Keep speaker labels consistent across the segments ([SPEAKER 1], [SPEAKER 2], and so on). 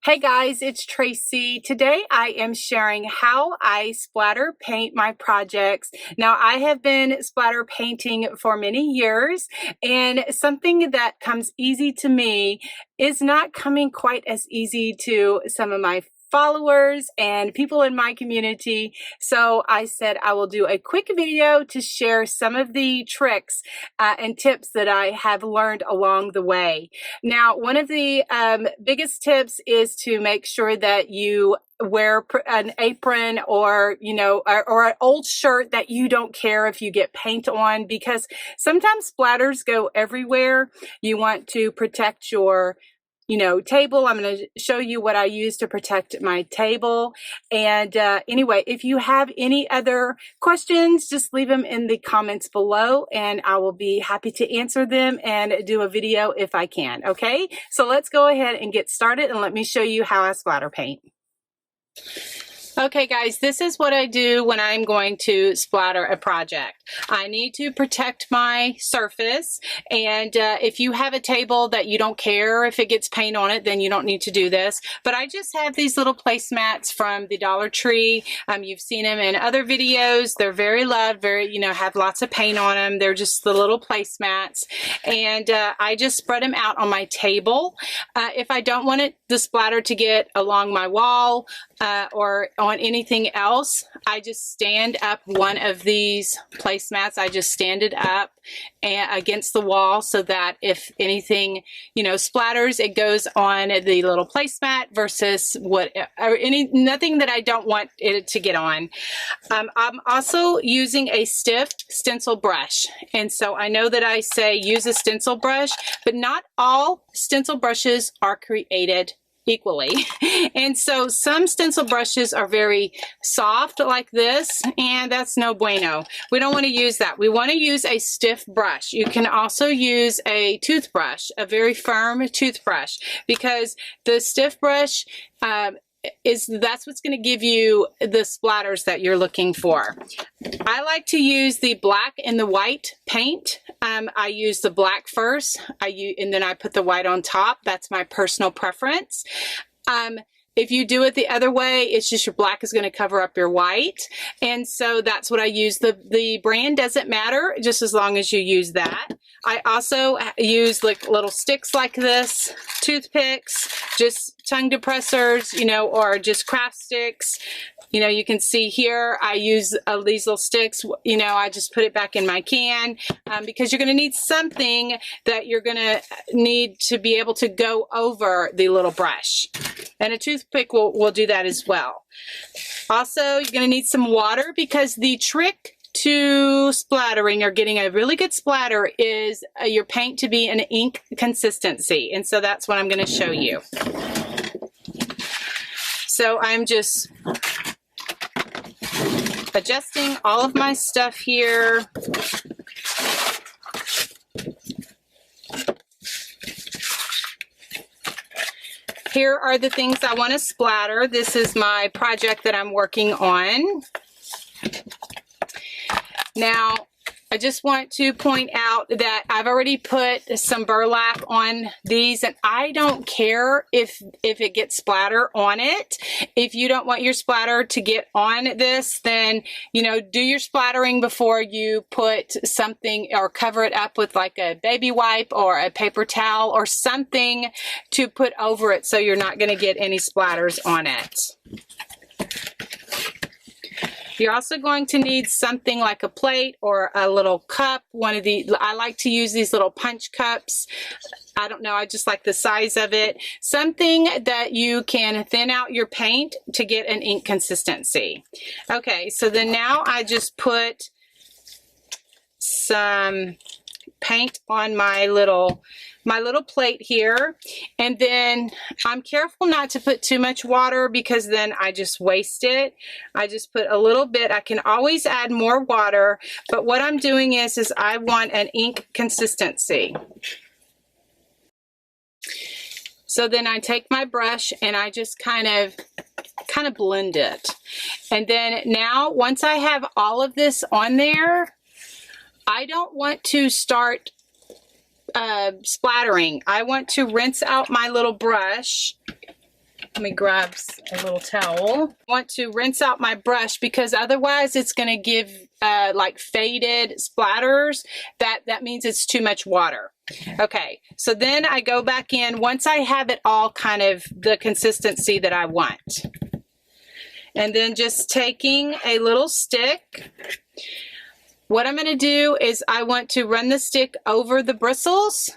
[SPEAKER 1] Hey guys, it's Tracy. Today I am sharing how I splatter paint my projects. Now I have been splatter painting for many years, and something that comes easy to me is not coming quite as easy to some of my followers and people in my community. So I said I will do a quick video to share some of the tricks and tips that I have learned along the way. Now, one of the biggest tips is to make sure that you wear an apron or or an old shirt that you don't care if you get paint on, because sometimes splatters go everywhere. You want to protect your table. I'm going to show you what I use to protect my table. And anyway, if you have any other questions, just leave them in the comments below and I will be happy to answer them and do a video if I can. Okay, so let's go ahead and get started and let me show you how I splatter paint. Okay guys, this is what I do when I'm going to splatter a project. I need to protect my surface, and if you have a table that you don't care if it gets paint on it, then you don't need to do this. But I just have these little placemats from the Dollar Tree. You've seen them in other videos. They're very loved, very, have lots of paint on them. They're just the little placemats, and I just spread them out on my table. If I don't want the splatter to get along my wall or on anything else, I just stand up one of these placemats. I just stand it up against the wall so that if anything, splatters, it goes on the little placemat versus nothing that I don't want it to get on. I'm also using a stiff stencil brush. And so I know that I say use a stencil brush, but not all stencil brushes are created equally. And so some stencil brushes are very soft like this, and that's no bueno. We don't want to use that. We want to use a stiff brush. You can also use a toothbrush, a very firm toothbrush, because the stiff brush that's what's going to give you the splatters that you're looking for. I like to use the black and the white paint. I use the black first, and then I put the white on top. That's my personal preference. If you do it the other way, it's just your black is going to cover up your white. And so that's what I use. The brand doesn't matter, just as long as you use that. I also use like little sticks like this, toothpicks, just tongue depressors, or just craft sticks. You can see here, I use these little sticks, I just put it back in my can because you're going to need something that you're going to need to be able to go over the little brush. And a toothpick will do that as well. Also, you're going to need some water, because the trick to splattering or getting a really good splatter is your paint to be an ink consistency. And so that's what I'm going to show you. So I'm just adjusting all of my stuff here. Here are the things I want to splatter. This is my project that I'm working on. Now, I just want to point out that I've already put some burlap on these, and I don't care if it gets splatter on it. If you don't want your splatter to get on this, then, do your splattering before you put something, or cover it up with like a baby wipe or a paper towel or something to put over it so you're not going to get any splatters on it. You're also going to need something like a plate or a little cup. I like to use these little punch cups. I don't know, I just like the size of it. Something that you can thin out your paint to get an ink consistency. Okay, so then now I just put some paint on my little plate here, and then I'm careful not to put too much water, because then I just waste it. I just put a little bit. I can always add more water, but what I'm doing is I want an ink consistency. So then I take my brush and I just kind of blend it. And then now, once I have all of this on there, I don't want to start splattering. I want to rinse out my little brush Let me grab a little towel. I want to rinse out my brush because otherwise it's going to give like faded splatters. That means it's too much water. Okay, so then I go back in once I have it all kind of the consistency that I want. And then just taking a little stick. What I'm going to do is I want to run the stick over the bristles,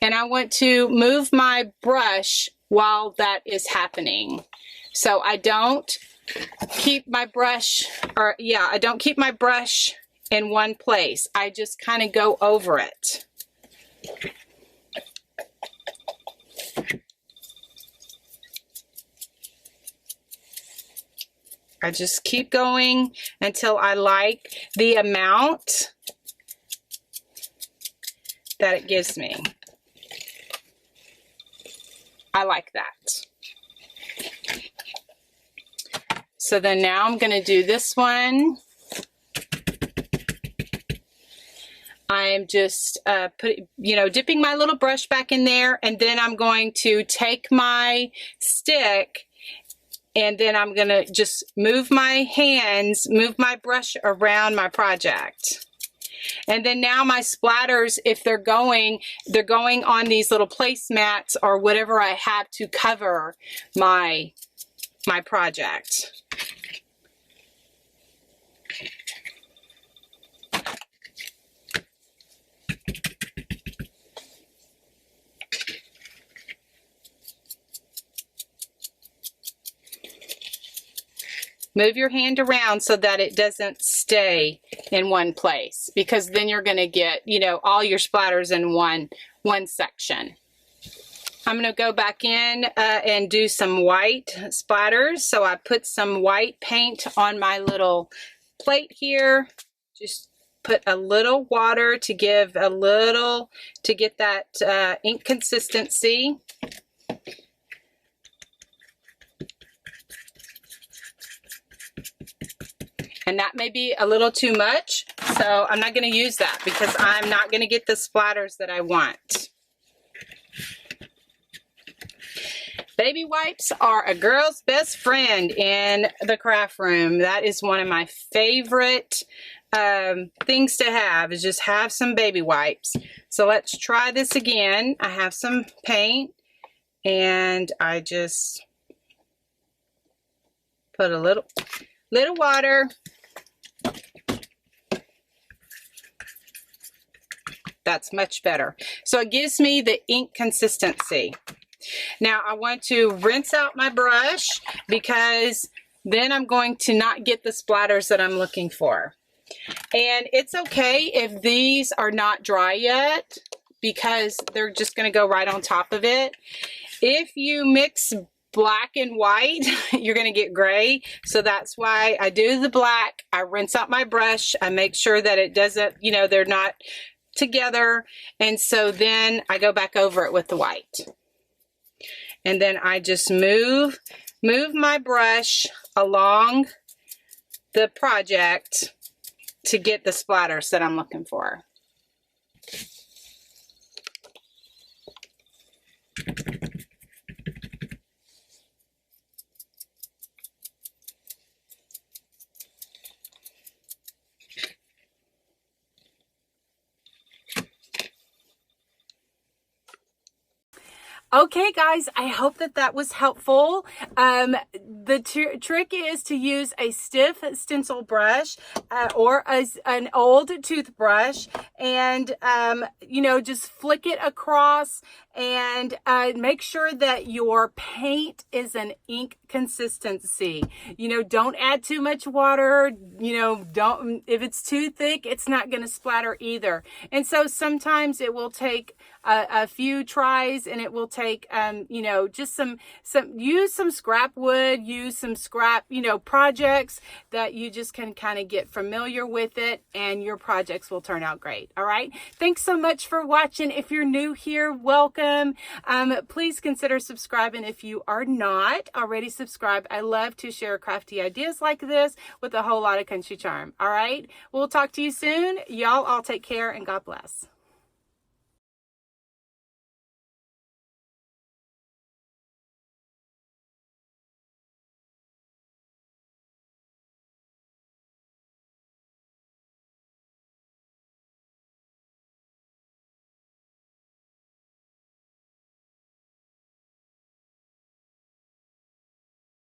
[SPEAKER 1] and I want to move my brush while that is happening. So I don't keep my brush, I don't keep my brush in one place. I just kind of go over it. I just keep going until I like the amount that it gives me. I like that. So then now I'm going to do this one. I'm just dipping my little brush back in there, and then I'm going to take my stick, and then I'm going to just move my brush around my project. And then now my splatters, if they're going on these little placemats or whatever I have to cover my project. Move your hand around so that it doesn't stay in one place, because then you're going to get, all your splatters in one section. I'm going to go back in and do some white splatters. So I put some white paint on my little plate here. Just put a little water to get that ink consistency. And that may be a little too much, so I'm not going to use that because I'm not going to get the splatters that I want. Baby wipes are a girl's best friend in the craft room. That is one of my favorite things to have, is just have some baby wipes. So let's try this again. I have some paint, and I just put a little water. That's much better. So it gives me the ink consistency. Now I want to rinse out my brush, because then I'm going to not get the splatters that I'm looking for. And it's okay if these are not dry yet, because they're just going to go right on top of it. If you mix black and white, you're going to get gray. So that's why I do the black. I rinse out my brush. I make sure that it doesn't, they're not together. And so then I go back over it with the white. And then I just move my brush along the project to get the splatters that I'm looking for. Okay guys, I hope that was helpful. The trick is to use a stiff stencil brush or an old toothbrush, and just flick it across, and make sure that your paint is an ink consistency. Don't add too much water. If it's too thick, it's not going to splatter either. And so sometimes it will take a few tries, and it will take just use some scrap wood, use some scrap projects that you just can kind of get familiar with it, and your projects will turn out great. All right, thanks so much for watching. If you're new here, welcome. Please consider subscribing if you are not already subscribed. I love to share crafty ideas like this with a whole lot of country charm. All right, we'll talk to you soon. Y'all all take care, and God bless.